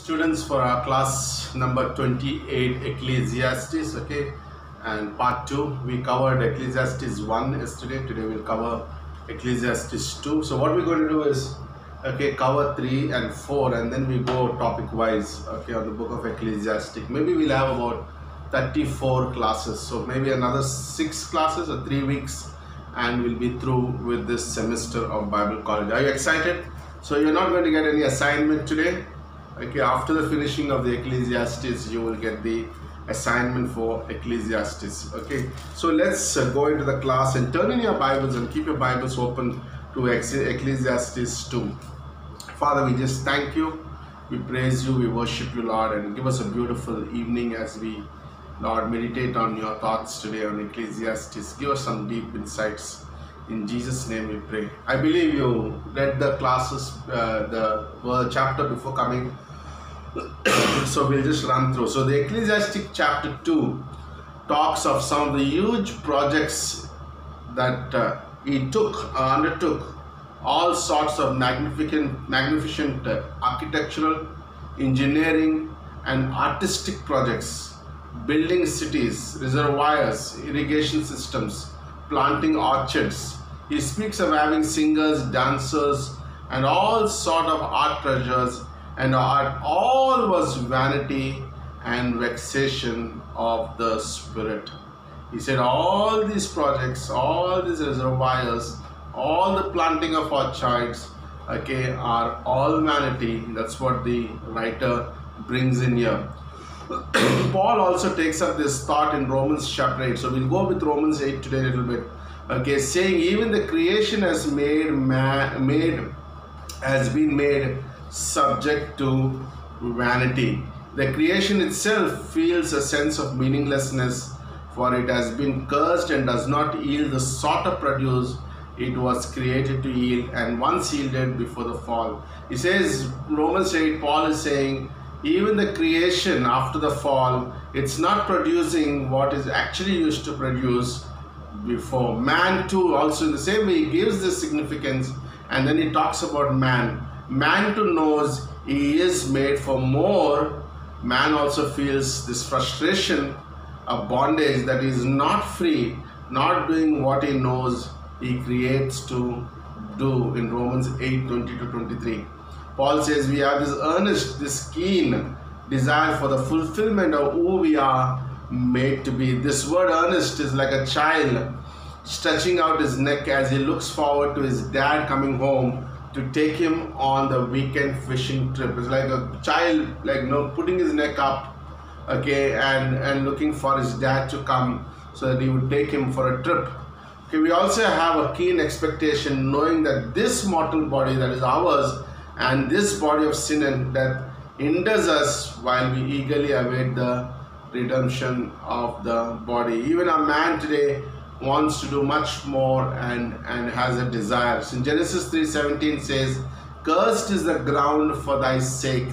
students, for our class number 28, Ecclesiastes, okay, and part 2. We covered Ecclesiastes 1 yesterday. Today we'll cover Ecclesiastes 2. So what we're going to do is, okay, cover 3 and 4, and then we go topic wise, okay, on the book of Ecclesiastes. Maybe we'll have about 34 classes, so maybe another 6 classes or 3 weeks, and we'll be through with this semester of Bible college. Are you excited? So you're not going to get any assignment today. Okay, after the finishing of the Ecclesiastes, you will get the assignment for Ecclesiastes. Okay, so let's go into the class and turn in your Bibles and keep your Bibles open to Ecclesiastes 2. Father, we just thank you, we praise you, we worship you, Lord, and give us a beautiful evening as we, Lord, meditate on your thoughts today on Ecclesiastes. Give us some deep insights. In Jesus' name we pray. I believe you read the classes, the chapter before coming. So we'll just run through. So the Ecclesiastic chapter 2 talks of some of the huge projects that he undertook, all sorts of magnificent architectural, engineering and artistic projects, building cities, reservoirs, irrigation systems, planting orchards. He speaks of having singers, dancers, and all sort of art treasures, and art all was vanity and vexation of the spirit. He said all these projects, all these reservoirs, all the planting of orchards, okay, are all vanity. That's what the writer brings in here. Paul also takes up this thought in Romans chapter 8. So we'll go with Romans 8 today a little bit. Okay, saying even the creation has been made subject to vanity. The creation itself feels a sense of meaninglessness, for it has been cursed and does not yield the sort of produce it was created to yield, and once yielded before the fall. He says, Romans 8, Paul is saying, even the creation after the fall, it's not producing what is actually used to produce before. Man too, also in the same way, he gives this significance, and then he talks about man. Man too knows he is made for more. Man also feels this frustration of bondage, that he is not free, not doing what he knows he creates to do. In Romans 8, 20 to 23. Paul says we have this earnest, this keen desire for the fulfillment of who we are made to be. This word earnest is like a child stretching out his neck as he looks forward to his dad coming home to take him on the weekend fishing trip. It's like a child, putting his neck up, okay, and looking for his dad to come so that he would take him for a trip. Okay, we also have a keen expectation, knowing that this mortal body that is ours, and this body of sin and death hinders us while we eagerly await the redemption of the body. Even a man today wants to do much more and has a desire. So in Genesis 3:17 says, cursed is the ground for thy sake.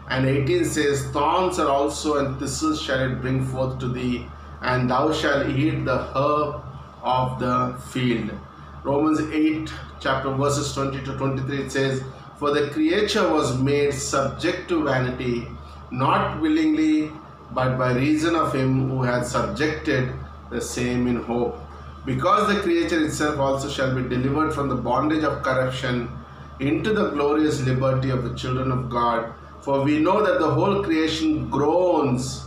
And 18 says, thorns are also and thistles shall it bring forth to thee, and thou shalt eat the herb of the field. Romans 8 chapter verses 20 to 23, it says, for the creature was made subject to vanity, not willingly, but by reason of him who had subjected the same in hope. Because the creature itself also shall be delivered from the bondage of corruption into the glorious liberty of the children of God. For we know that the whole creation groans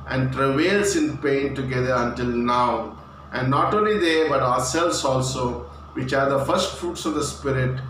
and travails in pain together until now. And not only they, but ourselves also, which are the first fruits of the Spirit,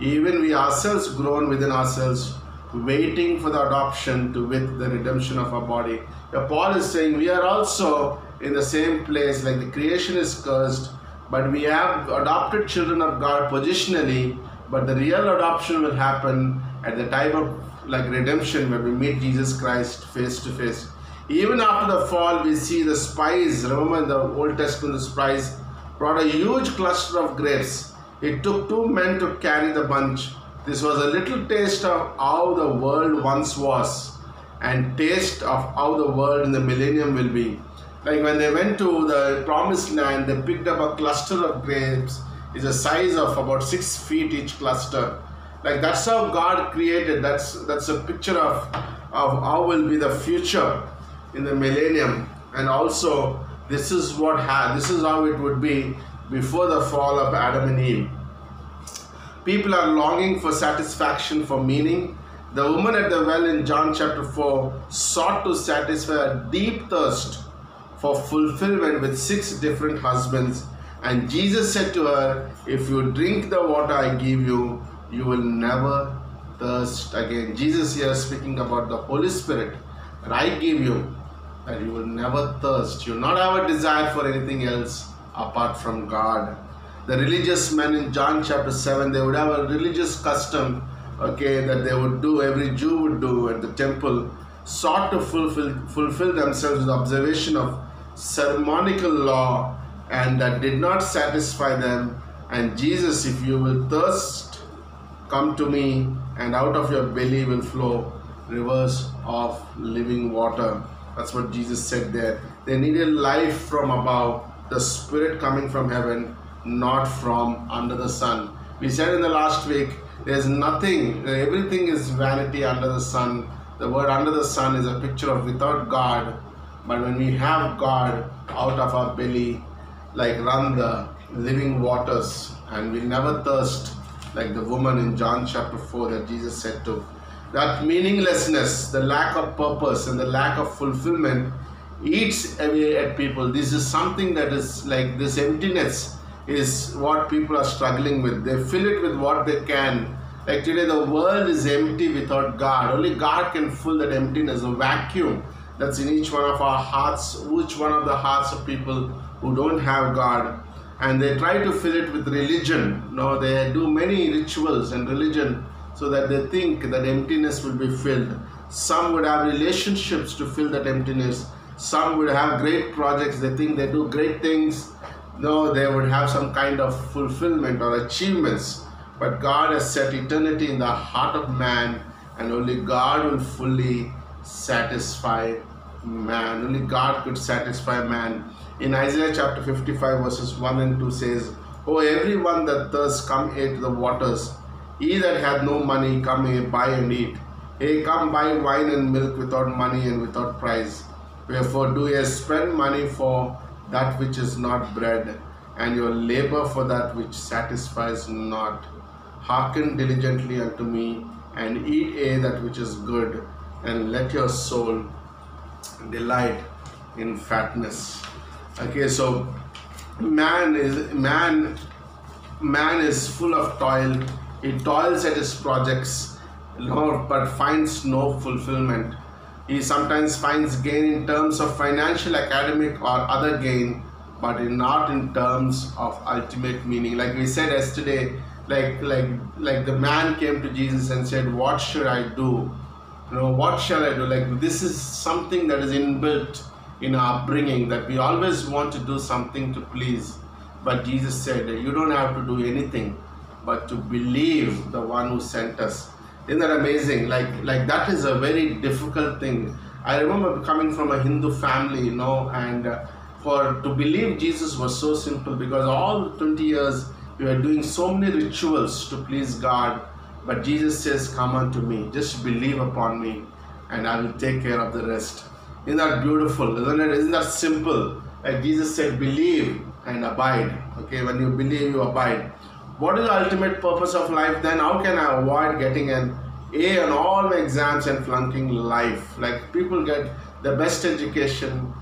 even we ourselves groan within ourselves, waiting for the adoption to wit the redemption of our body. Now, Paul is saying we are also in the same place, like the creation is cursed, but we have adopted children of God positionally, but the real adoption will happen at the time of redemption, when we meet Jesus Christ face to face. Even after the fall, we see the spies. Remember in the Old Testament, the spies brought a huge cluster of grapes. It took 2 men to carry the bunch. This was a little taste of how the world once was, and taste of how the world in the millennium will be. Like when they went to the promised land, they picked up a cluster of grapes. It's a size of about 6 feet each cluster. Like that's how God created. That's a picture of of how will be the future in the millennium, and also this is how it would be before the fall of Adam and Eve. People are longing for satisfaction, for meaning. The woman at the well in John chapter 4 sought to satisfy a deep thirst for fulfillment with 6 different husbands. And Jesus said to her, if you drink the water I give you, you will never thirst again. Jesus here is speaking about the Holy Spirit that I give you, that you will never thirst. You will not have a desire for anything else apart from God. The religious men in John chapter 7, they would have a religious custom, that they would do, every Jew would do at the temple, sought to fulfill themselves with observation of ceremonial law, and that did not satisfy them. And Jesus, if you will thirst, come to me, and out of your belly will flow rivers of living water. That's what Jesus said there. They needed life from above, the Spirit coming from heaven, not from under the sun. We said in the last week, there's nothing, everything is vanity under the sun. The word under the sun is a picture of without God. But when we have God, out of our belly run the living waters, and we'll never thirst, like the woman in John chapter 4 that Jesus said to. That meaninglessness, the lack of purpose and the lack of fulfillment eats away at people. This is something that is like this emptiness is what people are struggling with. They fill it with what they can. Like today the world is empty without God. Only God can fill that emptiness, a vacuum that's in each one of our hearts, each one of the hearts of people who don't have God. And they try to fill it with religion. No, they do many rituals and religion so that they think that emptiness will be filled. Some would have relationships to fill that emptiness. Some would have great projects. They think they do great things. No, they would have some kind of fulfillment or achievements. But God has set eternity in the heart of man, and only God will fully satisfy man. Only God could satisfy man. In Isaiah chapter 55 verses 1 and 2 says, O everyone that thirsts, come here to the waters. He that hath no money, come here, buy and eat. Hey, come buy wine and milk without money and without price. Wherefore do ye spend money for that which is not bread, and your labor for that which satisfies not. Hearken diligently unto me, and eat that which is good, and let your soul delight in fatness. Okay, so man is full of toil. He toils at his projects, but finds no fulfillment. He sometimes finds gain in terms of financial, academic, or other gain, but not in terms of ultimate meaning. Like we said yesterday, like the man came to Jesus and said, what should I do? What shall I do? Like this is something that is inbuilt in our upbringing, that we always want to do something to please. But Jesus said, you don't have to do anything but to believe the one who sent us. Isn't that amazing? Like that is a very difficult thing. I remember coming from a Hindu family, and to believe Jesus was so simple, because all 20 years we were doing so many rituals to please God. But Jesus says, come unto me, just believe upon me, and I will take care of the rest. Isn't that beautiful? Isn't it? Isn't that simple? Like Jesus said, believe and abide. Okay, when you believe, you abide. What is the ultimate purpose of life then? How can I avoid getting an A on all my exams and flunking life? Like people get the best education,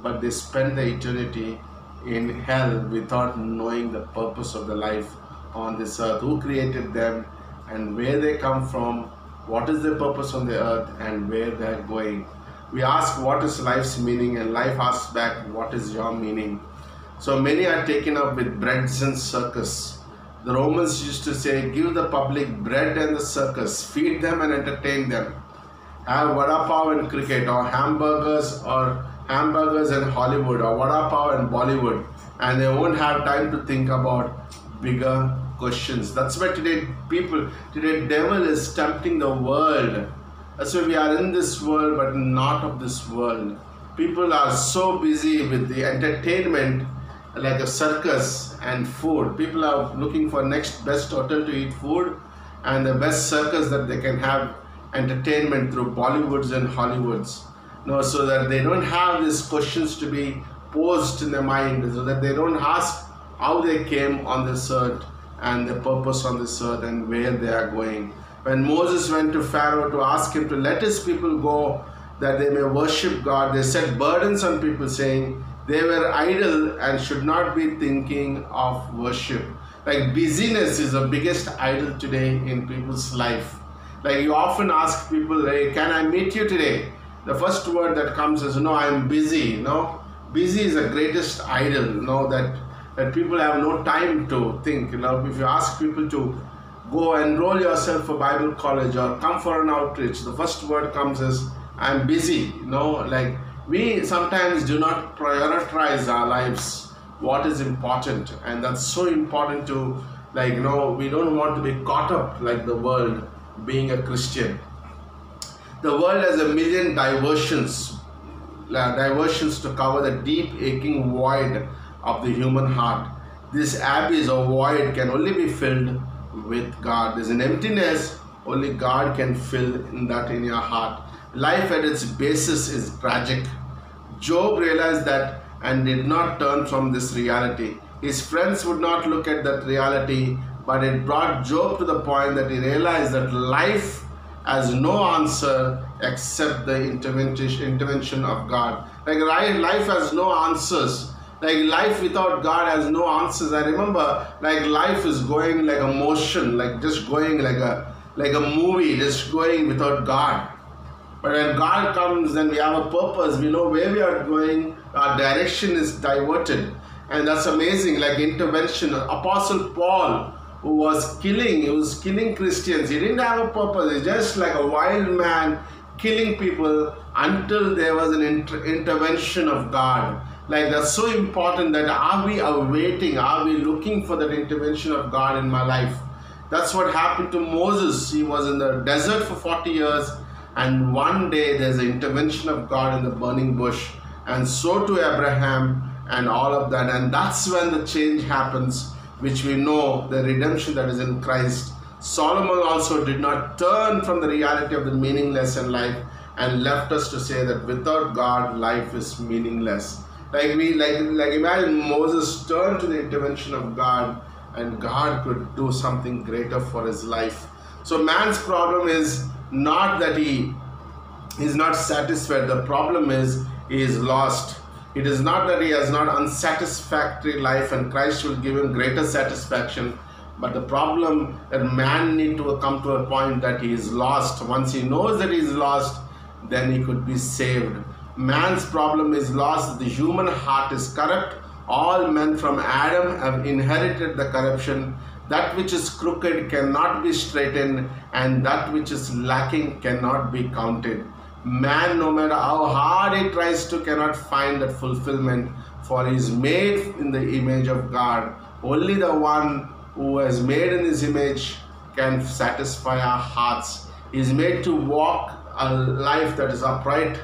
but they spend the eternity in hell without knowing the purpose of the life on this earth. Who created them and where they come from? What is their purpose on the earth and where they are going? We ask, what is life's meaning? And life asks back, what is your meaning? So many are taken up with breads and circus. The Romans used to say, give the public bread and the circus, feed them and entertain them. Have vada pav and cricket, or hamburgers and Hollywood, or vada pav and Bollywood, and they won't have time to think about bigger questions. That's why today devil is tempting the world. That's why we are in this world but not of this world. People are so busy with the entertainment, like a circus and food. People are looking for next best hotel to eat food and the best circus that they can have entertainment through Bollywoods and Hollywoods. So that they don't have these questions to be posed in their mind, so that they don't ask how they came on this earth and the purpose on this earth and where they are going. When Moses went to Pharaoh to ask him to let his people go that they may worship God, they set burdens on people saying they were idle and should not be thinking of worship. Like busyness is the biggest idol today in people's life. Like you often ask people, hey, can I meet you today? The first word that comes is, no, I'm busy. Busy is the greatest idol, that people have no time to think. If you ask people to go enroll yourself for Bible college or come for an outreach, the first word comes is, I'm busy. Like we sometimes do not prioritize our lives, what is important, and that's so important to, we don't want to be caught up like the world being a Christian. The world has a million diversions to cover the deep aching void of the human heart. This abyss or void can only be filled with God. There's an emptiness only God can fill in your heart. Life at its basis is tragic. Job realized that and did not turn from this reality. His friends would not look at that reality, but it brought Job to the point that he realized that life has no answer except the intervention of God. Life has no answers. Life without God has no answers. I remember life is going like a motion, just going like a movie, just going without God. But when God comes, then we have a purpose. We know where we are going. Our direction is diverted. And that's amazing, intervention. Apostle Paul, who was killing Christians. He didn't have a purpose. He's just like a wild man killing people until there was an intervention of God. That's so important, that are we awaiting? Are we looking for that intervention of God in my life? That's what happened to Moses. He was in the desert for 40 years. And one day there's an intervention of God in the burning bush, and so to Abraham and all of that. And that's when the change happens, which we know, the redemption that is in Christ. Solomon also did not turn from the reality of the meaningless in life and left us to say that without God, life is meaningless. Imagine Moses turned to the intervention of God, and God could do something greater for his life. So man's problem is not that he is not satisfied. The problem is he is lost. It is not that he has not unsatisfactory life and Christ will give him greater satisfaction. But the problem that man need to come to a point that he is lost. Once he knows that he is lost, then he could be saved. Man's problem is lost. The human heart is corrupt. All men from Adam have inherited the corruption. That which is crooked cannot be straightened, and that which is lacking cannot be counted. Man, no matter how hard he tries to, cannot find that fulfillment, for he is made in the image of God. Only the one who is made in his image can satisfy our hearts. He is made to walk a life that is upright,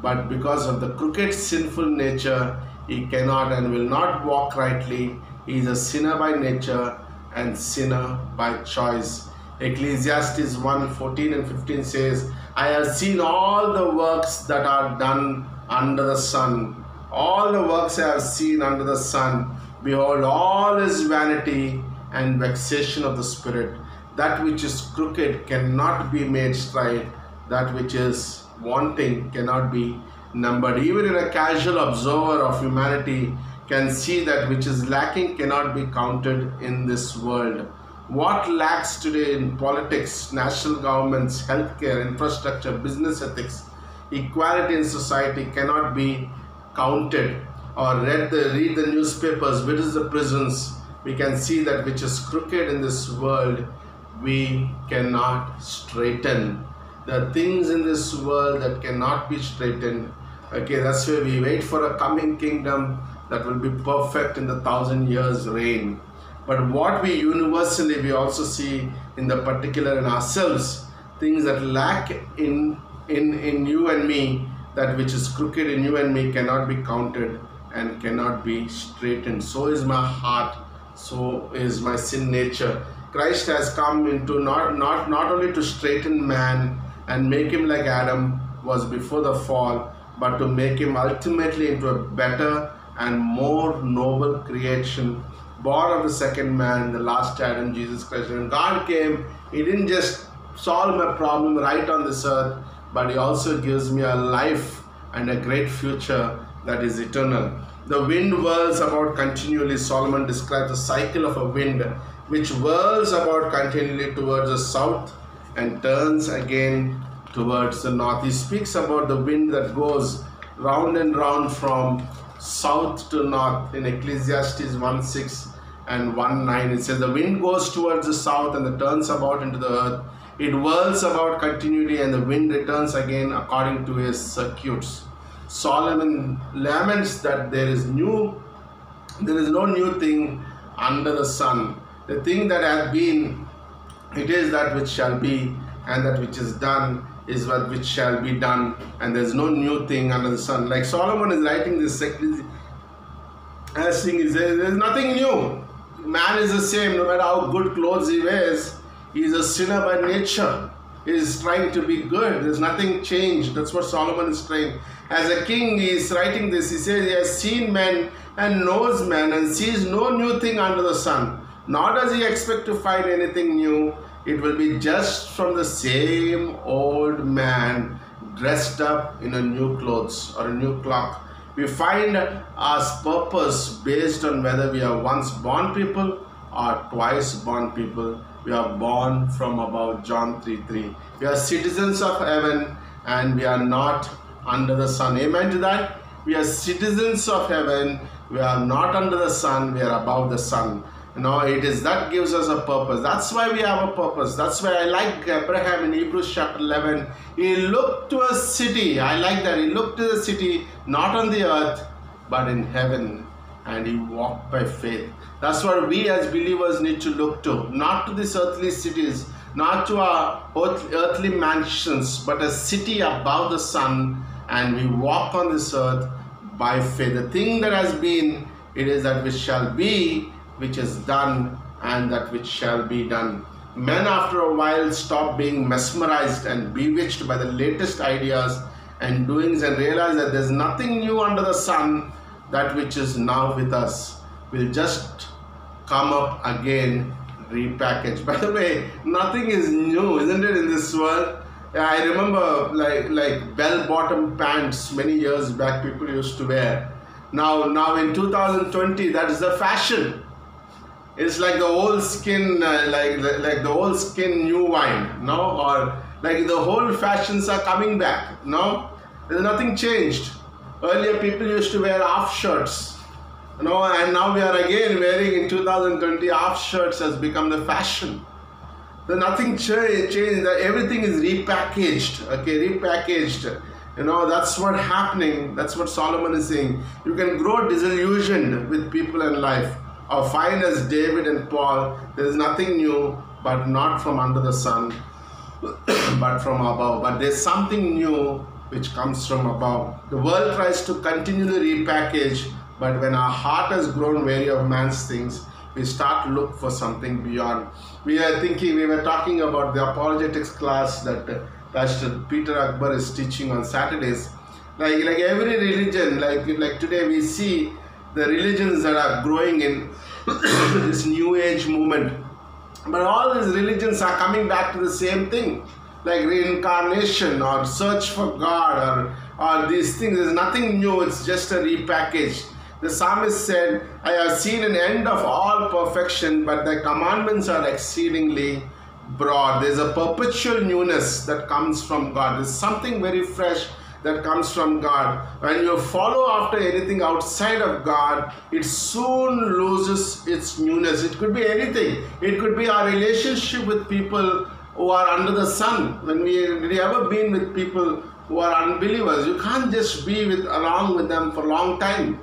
but because of the crooked, sinful nature, he cannot and will not walk rightly. He is a sinner by nature and sinner by choice. Ecclesiastes 1:14 and 15 says, I have seen all the works that are done under the sun. All the works I have seen under the sun. Behold, all is vanity and vexation of the spirit. That which is crooked cannot be made straight. That which is wanting cannot be numbered. Even in a casual observer of humanity can see that which is lacking cannot be counted in this world. What lacks today in politics, national governments, healthcare, infrastructure, business ethics, equality in society cannot be counted. Or read the newspapers, visit the prisons, we can see that which is crooked in this world, we cannot straighten. There are things in this world that cannot be straightened. Okay, that's why we wait for a coming kingdom that will be perfect in the 1,000 years reign. But what we universally, we also see in the particular in ourselves, things that lack in you and me, that which is crooked in you and me cannot be counted and cannot be straightened. So is my heart, so is my sin nature. Christ has come into not only to straighten man and make him like Adam was before the fall, but to make him ultimately into a better and more noble creation, born of the second man, the last Adam, Jesus Christ. When God came, he didn't just solve my problem right on this earth, but he also gives me a life and a great future that is eternal. The wind whirls about continually. Solomon describes the cycle of a wind which whirls about continually towards the south and turns again towards the north. He speaks about the wind that goes round and round from south to north in Ecclesiastes 1:6 and 1:9. It says the wind goes towards the south and it turns about into the earth. It whirls about continually and the wind returns again according to his circuits. Solomon laments that there is no new thing under the sun. The thing that has been, it is that which shall be, and that which is done is that which shall be done, and there is no new thing under the sun. Like Solomon is writing this, as thing is, there is nothing new. Man is the same, no matter how good clothes he wears. He is a sinner by nature. He is trying to be good. There is nothing changed. That's what Solomon is trying. As a king, he is writing this. He says he has seen men and knows men and sees no new thing under the sun. Nor does he expect to find anything new. It will be just from the same old man dressed up in a new clothes or a new cloth. We find our purpose based on whether we are once born people or twice born people. We are born from above, John 3:3. We are citizens of heaven and we are not under the sun. Amen to that? We are citizens of heaven. We are not under the sun. We are above the sun. It is that gives us a purpose. That's why we have a purpose. That's why I like Abraham in Hebrews chapter 11. He looked to a city. I like that. He looked to the city, not on the earth, but in heaven. And he walked by faith. That's what we as believers need to look to. Not to these earthly cities, not to our earthly mansions, but a city above the sun. And we walk on this earth by faith. The thing that has been, it is that which shall be, which is done, and that which shall be done. Men after a while stop being mesmerized and bewitched by the latest ideas and doings and realize that there's nothing new under the sun. That which is now with us will just come up again repackaged. By the way, nothing is new, isn't it, in this world? I remember like bell-bottom pants many years back people used to wear. Now in 2020, that is the fashion. It's like the old skin, like the old skin new wine, no? Or like the whole fashions are coming back, no? There's nothing changed. Earlier people used to wear half shirts, and now we are again wearing in 2020 half shirts has become the fashion. There's nothing changed. Everything is repackaged. Okay, repackaged. That's what's happening. That's what Solomon is saying. You can grow disillusioned with people in life, or find as David and Paul, there is nothing new, but not from under the sun, but from above. But there's something new which comes from above. The world tries to continually repackage, but when our heart has grown weary of man's things, we start to look for something beyond. We were talking about the apologetics class that Pastor Peter Akbar is teaching on Saturdays. Like every religion, like today we see the religions that are growing in this new age movement. But all these religions are coming back to the same thing, like reincarnation or search for God or these things. There's nothing new, it's just a repackage. The psalmist said, I have seen an end of all perfection, but the commandments are exceedingly broad. There's a perpetual newness that comes from God. There's something very fresh that comes from God. When you follow after anything outside of God, it soon loses its newness. It could be anything. It could be our relationship with people who are under the sun. When we ever been with people who are unbelievers, you can't just be along with them for a long time.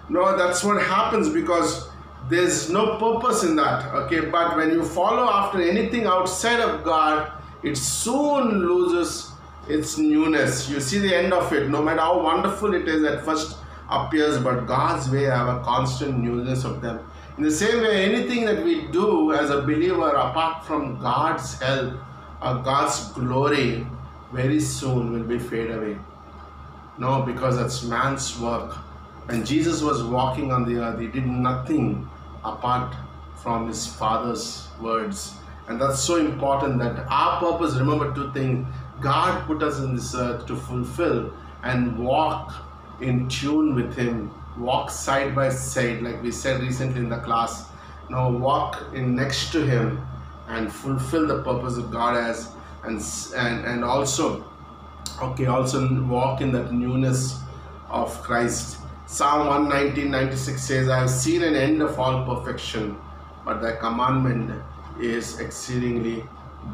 No, that's what happens because there's no purpose in that. Okay, but when you follow after anything outside of God, it soon loses its newness. You see the end of it. No matter how wonderful it is at first appears, but God's way have a constant newness of them. In the same way, anything that we do as a believer apart from God's help God's glory very soon will be fade away. No, because that's man's work. When Jesus was walking on the earth, he did nothing apart from his Father's words. And that's so important, that our purpose, remember two things. God put us in this earth to fulfill and walk in tune with him, walk side by side, like we said recently in the class. Now walk in next to him and fulfill the purpose that God has, and also walk in that newness of Christ. Psalm 119:96 says, I have seen an end of all perfection, but thy commandment is exceedingly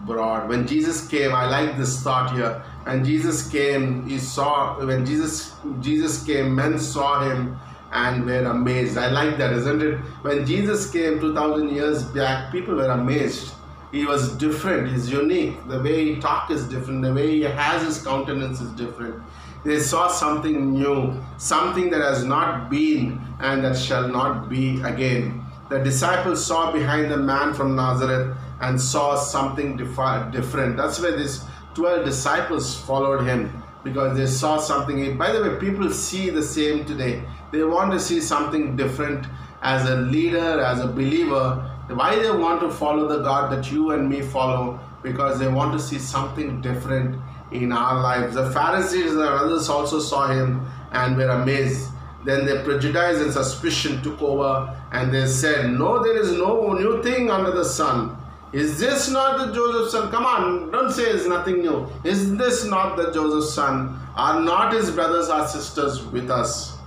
broad. When Jesus came, I like this thought here. When Jesus came, when Jesus came, men saw him and were amazed. I like that, isn't it? When Jesus came 2000 years back, people were amazed. He was different, he's unique. The way he talks is different, the way he has his countenance is different. They saw something new, something that has not been and that shall not be again. The disciples saw behind the man from Nazareth and saw something different. That's why these 12 disciples followed him, because they saw something. By the way, people see the same today. They want to see something different as a leader, as a believer. Why they want to follow the God that you and me follow? Because they want to see something different in our lives. The Pharisees and others also saw him and were amazed. Then their prejudice and suspicion took over, and they said, no, there is no new thing under the sun. Is this not the Joseph's son? Come on, don't say it's nothing new. Is this not the Joseph's son? Are not his brothers or sisters with us?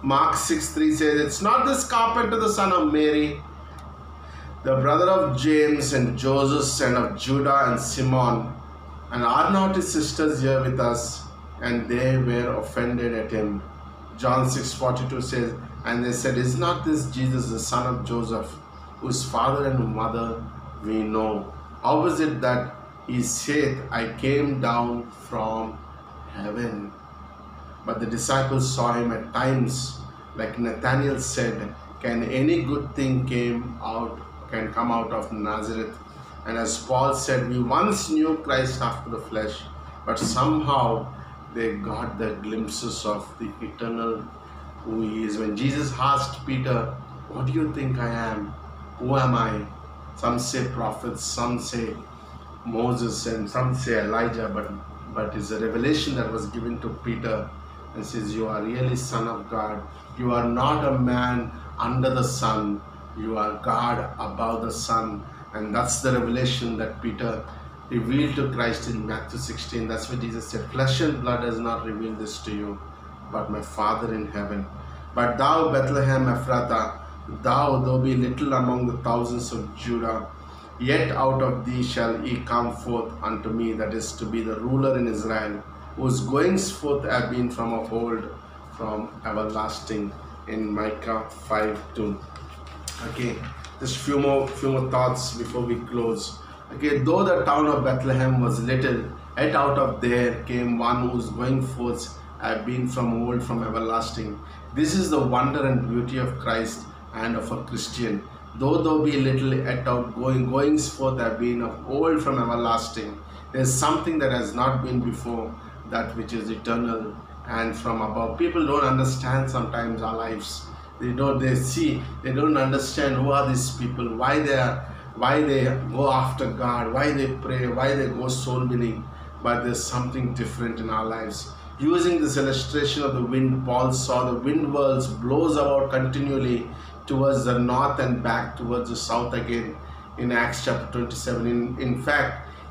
Mark 6:3 says, it's not this carpenter the son of Mary, the brother of James and Joseph, son of Judah and Simon, and are not his sisters here with us? And they were offended at him. John 6:42 says, and they said, is not this Jesus the son of Joseph, whose father and mother we know? How is it that he saith, I came down from heaven? But the disciples saw him at times, like Nathanael said, can any good thing come out of Nazareth? And as Paul said, we once knew Christ after the flesh, but somehow they got the glimpses of the eternal who he is. When Jesus asked Peter, what do you think I am? Who am I? Some say prophets, some say Moses, and some say Elijah, but it's a revelation that was given to Peter, and says, you are really Son of God. You are not a man under the sun. You are God above the sun. And that's the revelation that Peter revealed to Christ in Matthew 16. That's what Jesus said, flesh and blood has not revealed this to you, but my Father in heaven. But thou, Bethlehem Ephrathah, thou be little among the thousands of Judah, yet out of thee shall he come forth unto me, that is to be the ruler in Israel, whose goings forth have been from of old, from everlasting, in Micah 5:2. Okay, just few more thoughts before we close. Okay, though the town of Bethlehem was little, yet out of there came one whose going forth have been from old, from everlasting. This is the wonder and beauty of Christ and of a Christian. Though thou be little, yet goings forth have been of old, from everlasting. There is something that has not been before, that which is eternal and from above. People don't understand sometimes our lives. They don't understand who are these people, why they go after God, why they pray, why they go soul winning. But there's something different in our lives. Using this illustration of the wind, Paul saw the wind whirls blows about continually towards the north and back towards the south again in Acts chapter 27.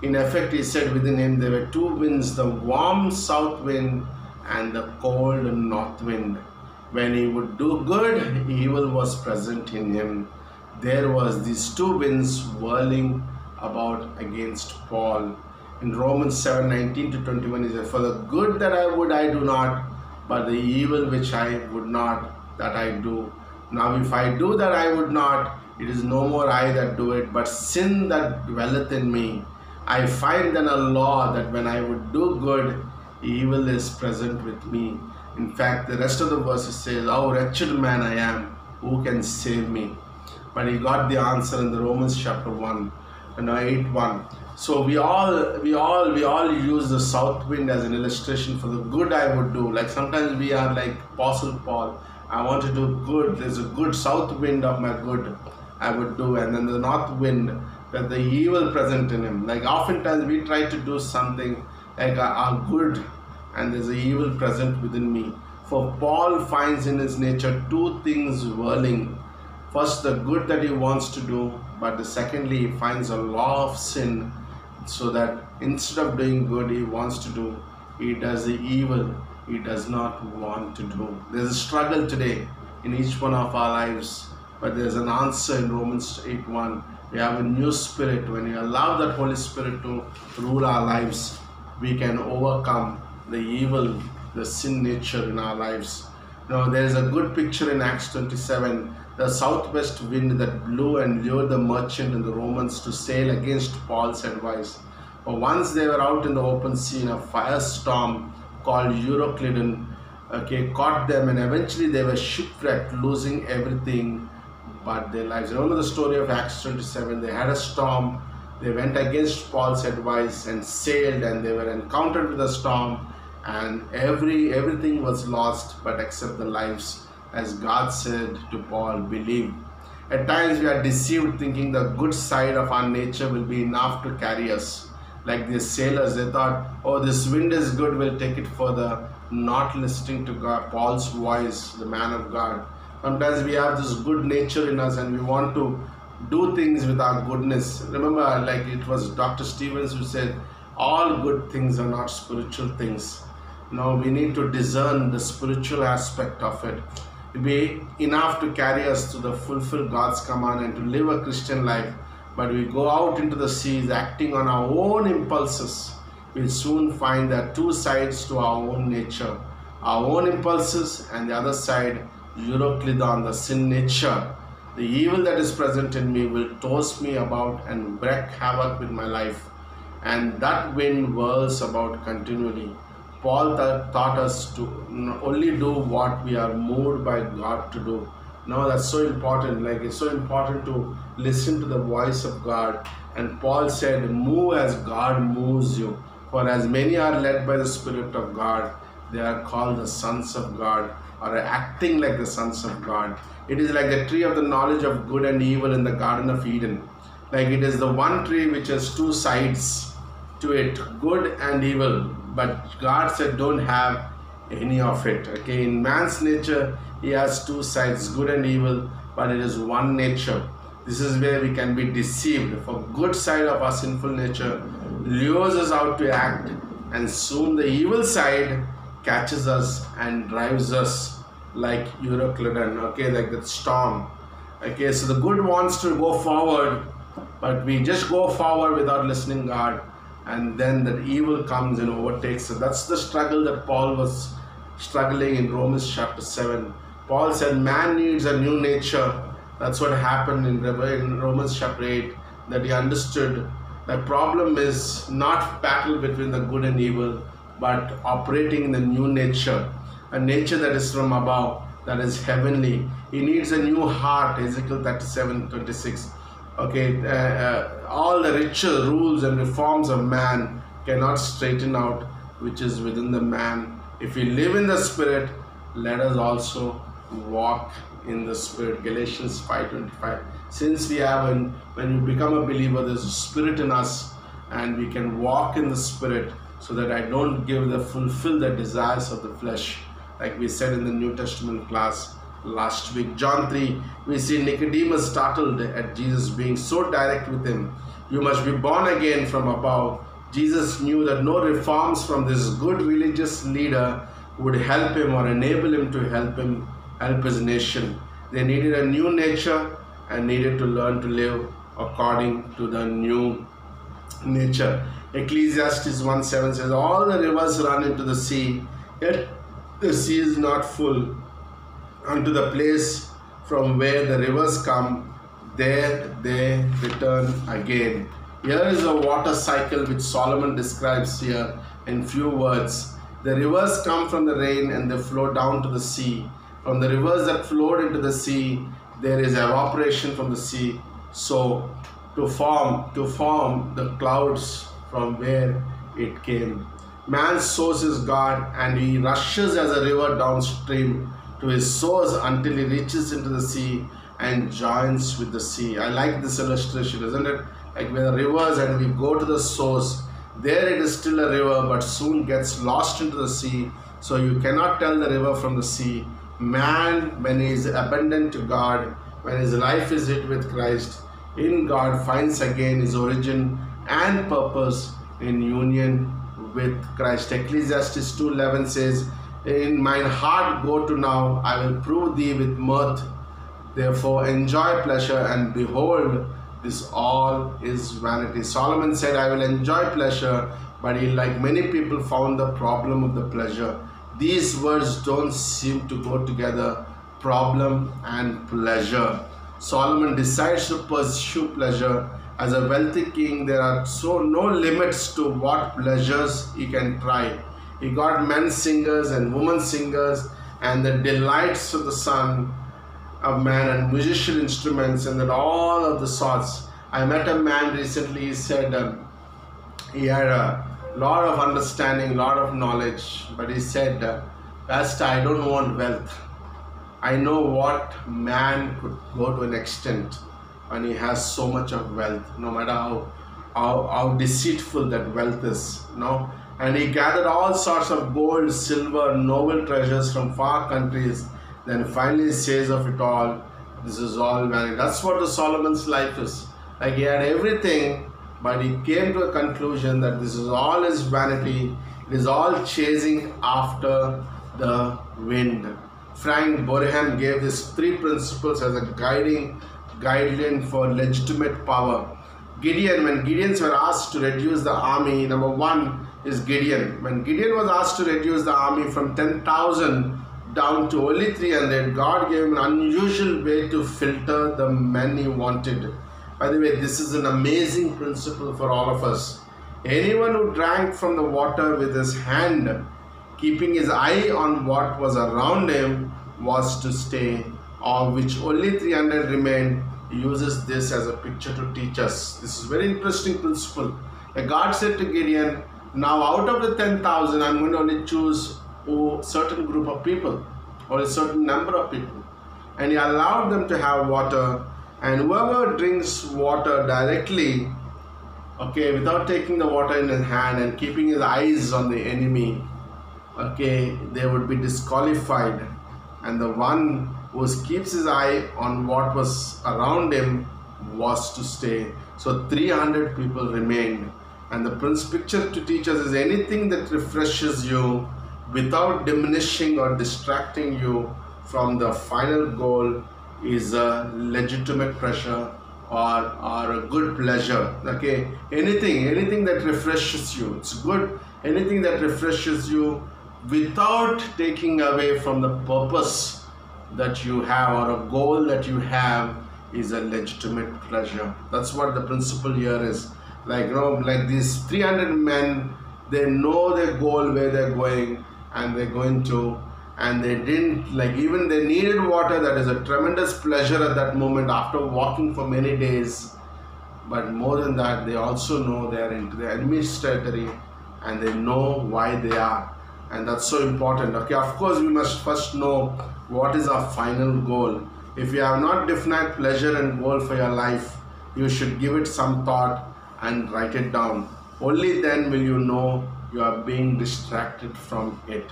In effect, he said within him there were two winds, the warm south wind and the cold north wind. When he would do good, evil was present in him. There was these two winds whirling about against Paul. In Romans 7:19-21, he said, for the good that I would, I do not, but the evil which I would not, that I do. Now if I do that I would not, it is no more I that do it, but sin that dwelleth in me. I find then a law, that when I would do good, evil is present with me. In fact, the rest of the verses says, how wretched man I am, who can save me? But he got the answer in the Romans chapter 1. 8:1. So we all use the south wind as an illustration for the good I would do. Like sometimes we are like Apostle Paul, I want to do good. There's a good south wind of my good I would do, and then the north wind, that the evil present in him. Like oftentimes we try to do something like a good, and there's a evil present within me. For Paul finds in his nature two things whirling. First, the good that he wants to do, but secondly, he finds a law of sin, so that instead of doing good, he wants to do, he does the evil he does not want to do. There's a struggle today in each one of our lives, but there's an answer in Romans 8:1. We have a new spirit. When we allow that Holy Spirit to rule our lives, we can overcome the evil, the sin nature in our lives. Now, there is a good picture in Acts 27. The southwest wind that blew and lured the merchant and the Romans to sail against Paul's advice. But once they were out in the open sea, a firestorm called Euroclydon caught them, and eventually they were shipwrecked, losing everything but their lives. Remember the story of Acts 27. They had a storm. They went against Paul's advice and sailed, and they were encountered with a storm, and everything was lost but except the lives. As God said to Paul, believe. At times we are deceived thinking the good side of our nature will be enough to carry us. Like these sailors, they thought, oh, this wind is good, we'll take it further, not listening to God, Paul's voice, the man of God. Sometimes we have this good nature in us and we want to do things with our goodness. Remember, like it was Dr. Stevens who said, all good things are not spiritual things. No, we need to discern the spiritual aspect of it. It will be enough to carry us to fulfill God's command and to live a Christian life. But we go out into the seas acting on our own impulses. We'll soon find there are two sides to our own nature. Our own impulses, and the other side, Euroclydon, the sin nature. The evil that is present in me will toss me about and wreak havoc with my life. And that wind whirls about continually. Paul taught us to only do what we are moved by God to do. Now that's so important. Like it's so important to listen to the voice of God. And Paul said, move as God moves you. For as many are led by the Spirit of God, they are called the sons of God, or acting like the sons of God. It is like the tree of the knowledge of good and evil in the Garden of Eden. Like it is the one tree which has two sides to it, good and evil. But God said, don't have any of it. Okay, in man's nature, he has two sides, good and evil, but it is one nature. This is where we can be deceived. For good side of our sinful nature lures us out to act, and soon the evil side catches us and drives us like Euroclydon, okay, like that storm. Okay, so the good wants to go forward, but we just go forward without listening God, and then that evil comes and overtakes us. That's the struggle that Paul was struggling in Romans chapter 7. Paul said man needs a new nature. That's what happened in Romans chapter 8, that he understood the problem is not battle between the good and evil, but operating in the new nature, a nature that is from above, that is heavenly. He needs a new heart, Ezekiel 37:26. Okay, all the ritual rules and reforms of man cannot straighten out which is within the man. If we live in the Spirit, let us also walk in the Spirit. Galatians 5:25. Since we have, when we become a believer, there's a Spirit in us, and we can walk in the Spirit, so that I don't fulfill the desires of the flesh, like we said in the New Testament class last week. John 3, we see Nicodemus startled at Jesus being so direct with him. You must be born again from above. Jesus knew that no reforms from this good religious leader would help him or enable him to help his nation. They needed a new nature and needed to learn to live according to the new nature. Ecclesiastes 1:7 says, all the rivers run into the sea, yet the sea is not full. Unto the place from where the rivers come, there they return again. Here is a water cycle which Solomon describes here in few words. The rivers come from the rain and they flow down to the sea. From the rivers that flowed into the sea, there is evaporation from the sea. So to form the clouds from where it came. Man's source is God, and he rushes as a river downstream to his source until he reaches into the sea and joins with the sea. I like this illustration, isn't it? Like with the rivers, and we go to the source, there it is still a river, but soon gets lost into the sea. So you cannot tell the river from the sea. Man, when he is abandoned to God, when his life is hid with Christ, in God finds again his origin and purpose in union with Christ. Ecclesiastes 2:11 says, "In mine heart go to now, I will prove thee with mirth. Therefore enjoy pleasure, and behold, this all is vanity." Solomon said, "I will enjoy pleasure," but he, like many people, found the problem of the pleasure. These words don't seem to go together, problem and pleasure. Solomon decides to pursue pleasure. As a wealthy king, there are no limits to what pleasures he can try. He got men singers and women singers and the delights of the son of man and musical instruments and then all of the sorts. I met a man recently. He said he had a lot of understanding, lot of knowledge, but he said, "Pastor, I don't want wealth. I know what man could go to an extent when he has so much of wealth, no matter how deceitful that wealth is, you know." And he gathered all sorts of gold, silver, noble treasures from far countries. Then finally says of it all, this is all vanity. That's what the Solomon's life is. Like he had everything, but he came to a conclusion that this is all his vanity. It is all chasing after the wind. Frank Boreham gave these 3 principles as a guideline for legitimate power. Gideon, when Gideons were asked to reduce the army, number 1 is Gideon. When Gideon was asked to reduce the army from 10,000 down to only 300, God gave him an unusual way to filter the men he wanted. By the way, this is an amazing principle for all of us. Anyone who drank from the water with his hand, keeping his eye on what was around him, was to stay, of which only 300 remained. He uses this as a picture to teach us. This is a very interesting principle. God said to Gideon, now out of the 10,000, I'm going to only choose a certain group of people or a certain number of people. And he allowed them to have water. And whoever drinks water directly, okay, without taking the water in his hand and keeping his eyes on the enemy, okay, they would be disqualified. And the one who keeps his eye on what was around him was to stay. So 300 people remained. And the picture to teach us is anything that refreshes you without diminishing or distracting you from the final goal is a legitimate pleasure or a good pleasure. Okay, anything that refreshes you, it's good. Anything that refreshes you without taking away from the purpose that you have or a goal that you have is a legitimate pleasure. That's what the principle here is. Like, you know, like these 300 men, they know their goal, where they're going, and they're going to, and they didn't, like, even they needed water. That is a tremendous pleasure at that moment after walking for many days. But more than that, they also know they're into the enemy's territory and they know why they are. And that's so important. Okay, of course, we must first know what is our final goal. If you have not defined pleasure and goal for your life, you should give it some thought and write it down. Only then will you know you are being distracted from it.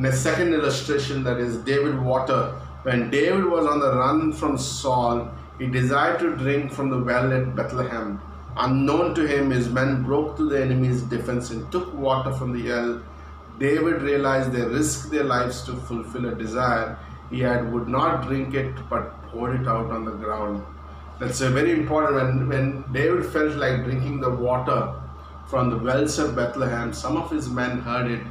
The second illustration, that is David water. When David was on the run from Saul, he desired to drink from the well at Bethlehem. Unknown to him, his men broke through the enemy's defense and took water from the well. David realized they risked their lives to fulfill a desire he had, would not drink it but poured it out on the ground. That's a very important. When David felt like drinking the water from the wells of Bethlehem, some of his men heard it.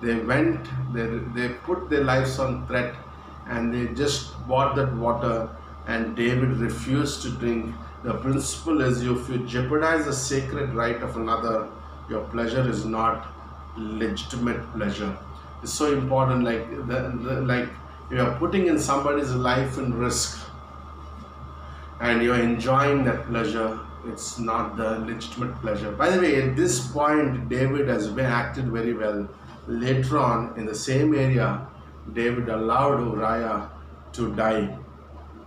They went, they put their lives on threat, and they just bought that water, and David refused to drink. The principle is, if you jeopardize the sacred right of another, your pleasure is not legitimate pleasure. It's so important. Like like you are putting in somebody's life in risk, and you're enjoying that pleasure. it's not the legitimate pleasure. By the way, at this point, David has been acted very well. Later on, in the same area, David allowed Uriah to die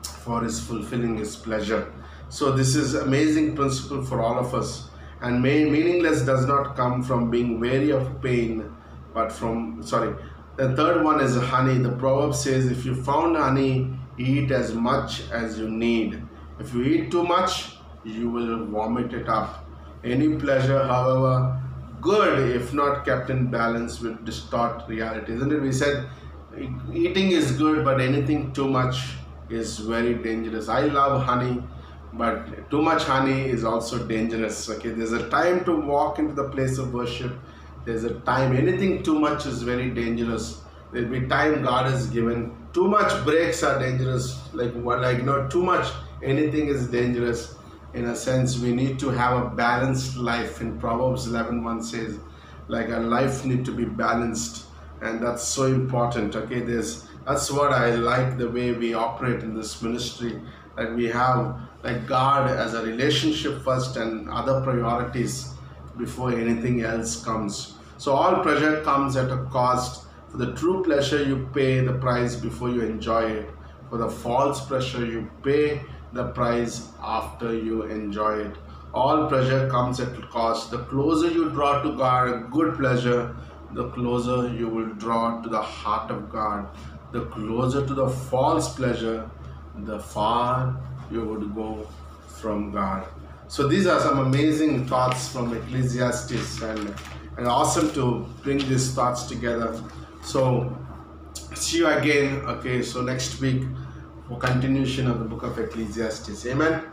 for his fulfilling his pleasure. So this is amazing principle for all of us. And meaningless does not come from being weary of pain, but from, sorry, the third one is honey. The proverb says, if you found honey, eat as much as you need. If you eat too much, you will vomit it up. Any pleasure, however good, if not kept in balance, will distort reality. Isn't it? We said eating is good, but anything too much is very dangerous. I love honey, but too much honey is also dangerous. Okay, there's a time to walk into the place of worship. There's a time. Anything too much is very dangerous. There'll be time God has given. Too much breaks are dangerous. Too much anything is dangerous. In a sense, we need to have a balanced life. In Proverbs 11:1 says, like our life need to be balanced, and that's so important. Okay, that's what I like, the way we operate in this ministry, that we have like God as a relationship first and other priorities before anything else comes. So all pleasure comes at a cost. For the true pleasure, you pay the price before you enjoy it. For the false pleasure, you pay the price after you enjoy it. All pleasure comes at a cost. The closer you draw to God, a good pleasure, the closer you will draw to the heart of God. The closer to the false pleasure, the far you would go from God. So these are some amazing thoughts from Ecclesiastes, and awesome to bring these thoughts together. So see you again. Okay, so next week for continuation of the book of Ecclesiastes. Amen.